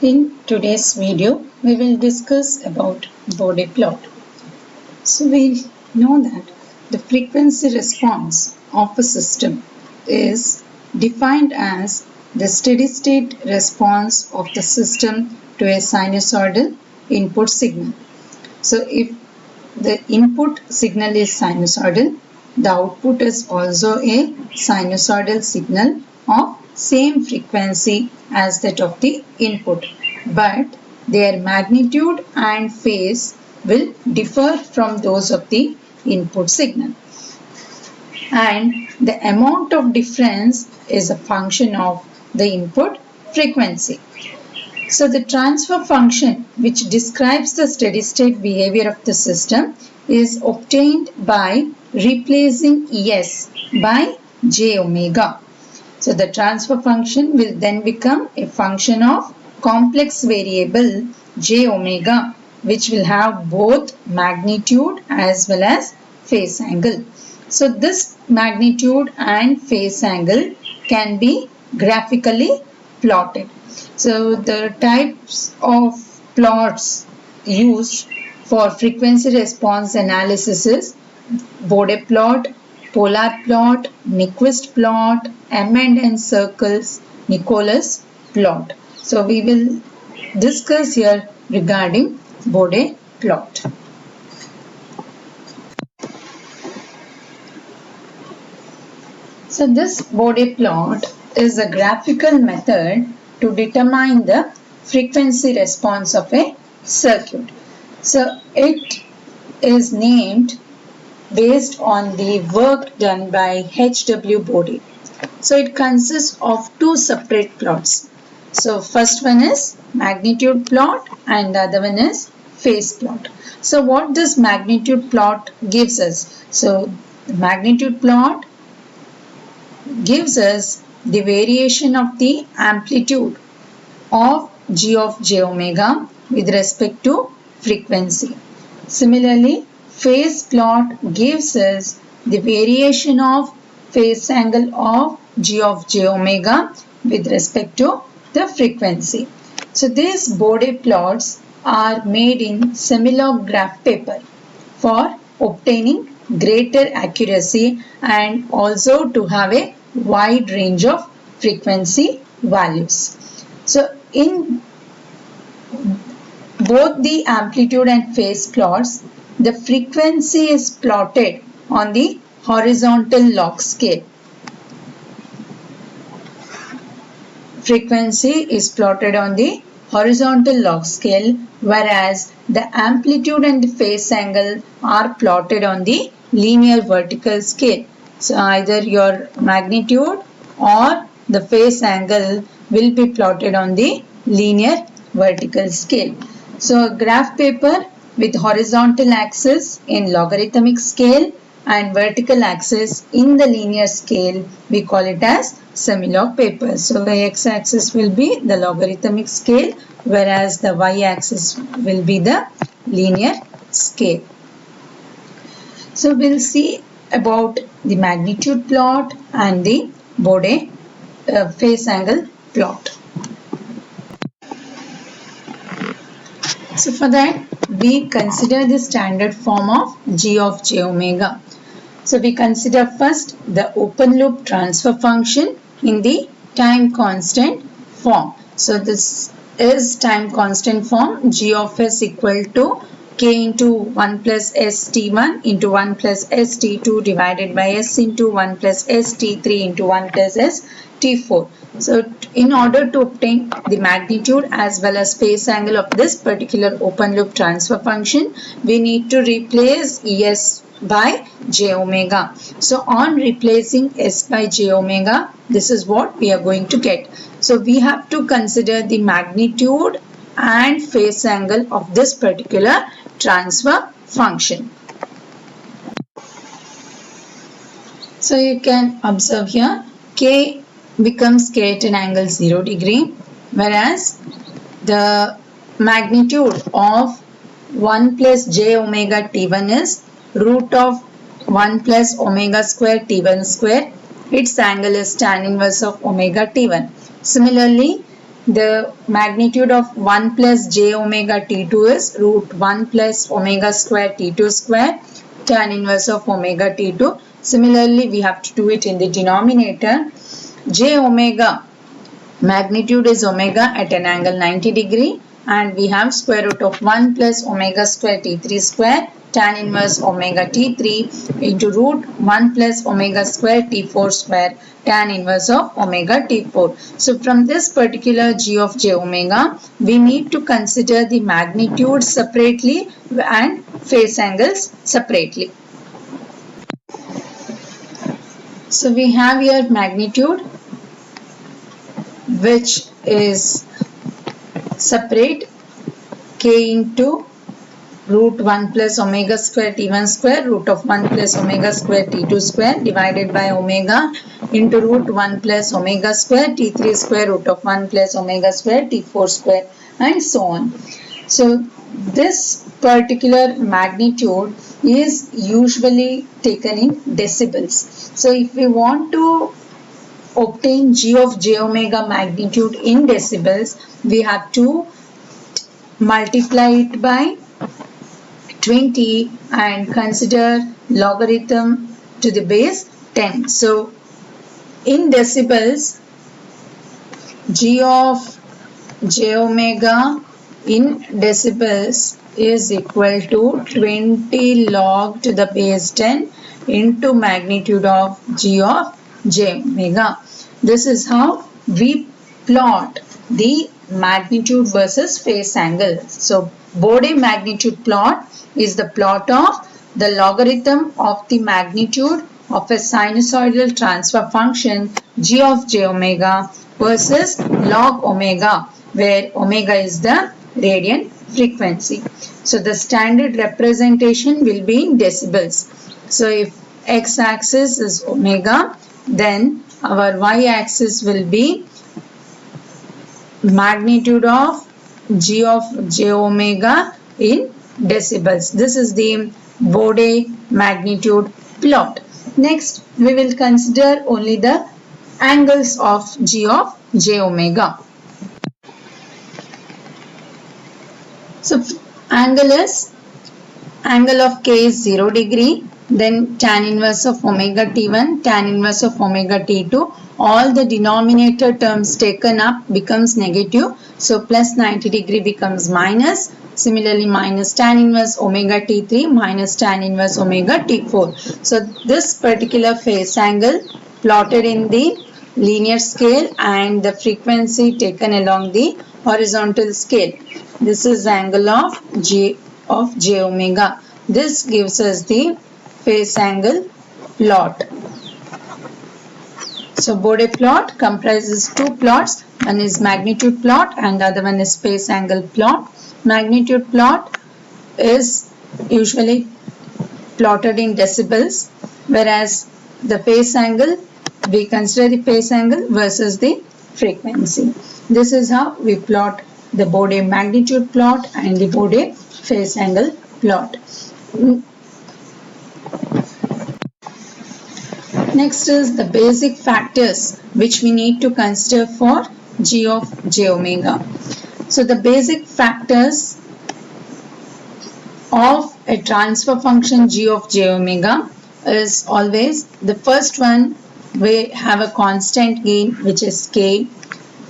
In today's video, we will discuss about Bode plot. So we know that the frequency response of a system is defined as the steady state response of the system to a sinusoidal input signal. So if the input signal is sinusoidal, the output is also a sinusoidal signal of same frequency as that of the input, but their magnitude and phase will differ from those of the input signal, and the amount of difference is a function of the input frequency. So the transfer function, which describes the steady state behavior of the system, is obtained by replacing Es by j omega. So the transfer function will then become a function of complex variable j omega, which will have both magnitude as well as phase angle. So this magnitude and phase angle can be graphically plotted. So the types of plots used for frequency response analysis is Bode plot, polar plot, Nyquist plot, M&N circles, Nicholas plot. So we will discuss here regarding Bode plot. So this Bode plot is a graphical method to determine the frequency response of a circuit. So it is named based on the work done by H.W. Bode. So it consists of two separate plots. So first one is magnitude plot and the other one is phase plot. So what this magnitude plot gives us? So the magnitude plot gives us the variation of the amplitude of g of j omega with respect to frequency. Similarly, phase plot gives us the variation of phase angle of g of j omega with respect to the frequency. So these Bode plots are made in semilog graph paper for obtaining greater accuracy and also to have a wide range of frequency values. So in both the amplitude and phase plots, the frequency is plotted on the horizontal log scale. Frequency is plotted on the horizontal log scale, whereas the amplitude and the phase angle are plotted on the linear vertical scale. So either your magnitude or the phase angle will be plotted on the linear vertical scale. So a graph paper with horizontal axis in logarithmic scale and vertical axis in the linear scale, we call it as semilog paper. So the x-axis will be the logarithmic scale, whereas the y-axis will be the linear scale. So we'll see about the magnitude plot and the Bode phase angle plot. So for that, we consider the standard form of g of j omega. So we consider first the open loop transfer function in the time constant form. So this is time constant form, g of s equal to k into 1 plus s t1 into 1 plus s t2 divided by s into 1 plus s t3 into 1 plus s t4. So in order to obtain the magnitude as well as phase angle of this particular open loop transfer function, we need to replace Es by j omega. So on replacing S by j omega, this is what we are going to get. So we have to consider the magnitude and phase angle of this particular transfer function. So you can observe here K becomes K at an angle 0 degree, whereas the magnitude of 1 plus j omega t1 is root of 1 plus omega square t1 square. Its angle is tan inverse of omega t1. Similarly, the magnitude of 1 plus j omega t2 is root 1 plus omega square t2 square tan inverse of omega t2. Similarly, we have to do it in the denominator. J omega magnitude is omega at an angle 90 degree, and we have square root of 1 plus omega square t3 square tan inverse omega t3 into root 1 plus omega square t4 square tan inverse of omega t4. So from this particular g of j omega, we need to consider the magnitude separately and phase angles separately. So we have here magnitude, which is separate k into root 1 plus omega square t1 square root of 1 plus omega square t2 square divided by omega into root 1 plus omega square t3 square root of 1 plus omega square t4 square and so on. So this particular magnitude is usually taken in decibels. So if we want to obtain g of j omega magnitude in decibels, we have to multiply it by 20 and consider logarithm to the base 10. So in decibels, g of j omega in decibels is equal to 20 log to the base 10 into magnitude of g of j omega. This is how we plot the magnitude versus phase angle. So Bode magnitude plot is the plot of the logarithm of the magnitude of a sinusoidal transfer function g of j omega versus log omega, where omega is the radian frequency. So the standard representation will be in decibels. So if x-axis is omega, then our y-axis will be magnitude of g of j omega in decibels. This is the Bode magnitude plot. Next, we will consider only the angles of g of j omega. So angle of k is 0 degree, then tan inverse of omega t1, tan inverse of omega t2, all the denominator terms taken up becomes negative. So plus 90 degree becomes minus. Similarly, minus tan inverse omega t3 minus tan inverse omega t4. So this particular phase angle plotted in the linear scale and the frequency taken along the horizontal scale. This is angle of j omega. This gives us the phase angle plot. So Bode plot comprises two plots. One is magnitude plot and the other one is phase angle plot. Magnitude plot is usually plotted in decibels, whereas the phase angle, we consider the phase angle versus the frequency. This is how we plot the Bode magnitude plot and the Bode phase angle plot. Next is the basic factors which we need to consider for g of j omega. So the basic factors of a transfer function g of j omega is always the first one, we have a constant gain which is k.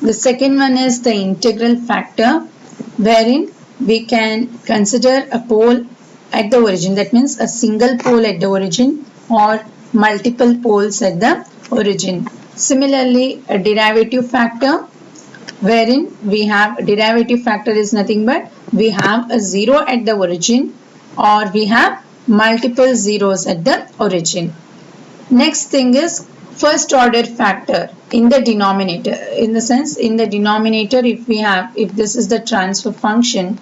The second one is the integral factor, wherein we can consider a pole at the origin, that means a single pole at the origin or multiple poles at the origin. Similarly, a derivative factor, wherein we have derivative factor is nothing but we have a zero at the origin or we have multiple zeros at the origin. Next thing is first order factor in the denominator. In the sense, in the denominator, if this is the transfer function,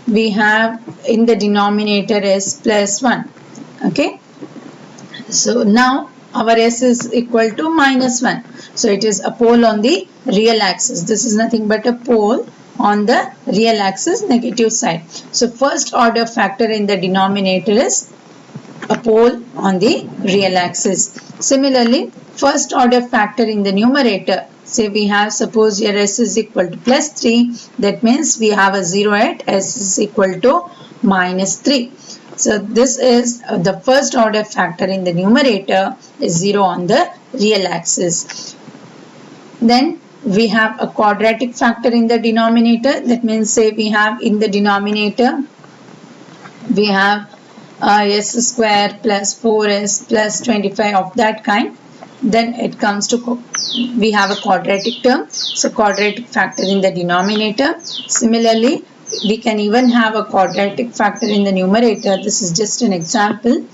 we have in the denominator is plus 1. Okay. So now our s is equal to minus 1. So it is a pole on the real axis. This is nothing but a pole on the real axis, negative side. So first order factor in the denominator is a pole on the real axis. Similarly, first order factor in the numerator, say we have, suppose here s is equal to plus 3, that means we have a 0 at s is equal to minus 3. So this is the first order factor in the numerator is 0 on the real axis. Then we have a quadratic factor in the denominator. That means say we have in the denominator we have s square plus 4s plus 25 of that kind. Then it comes to we have a quadratic term, so quadratic factor in the denominator. Similarly, we can even have a quadratic factor in the numerator. This is just an example.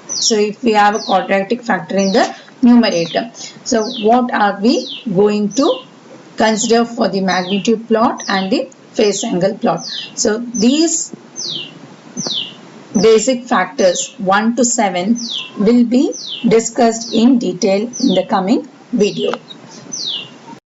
So if we have a quadratic factor in the numerator, so what are we going to consider for the magnitude plot and the phase angle plot? So these basic factors 1 to 7 will be discussed in detail in the coming video.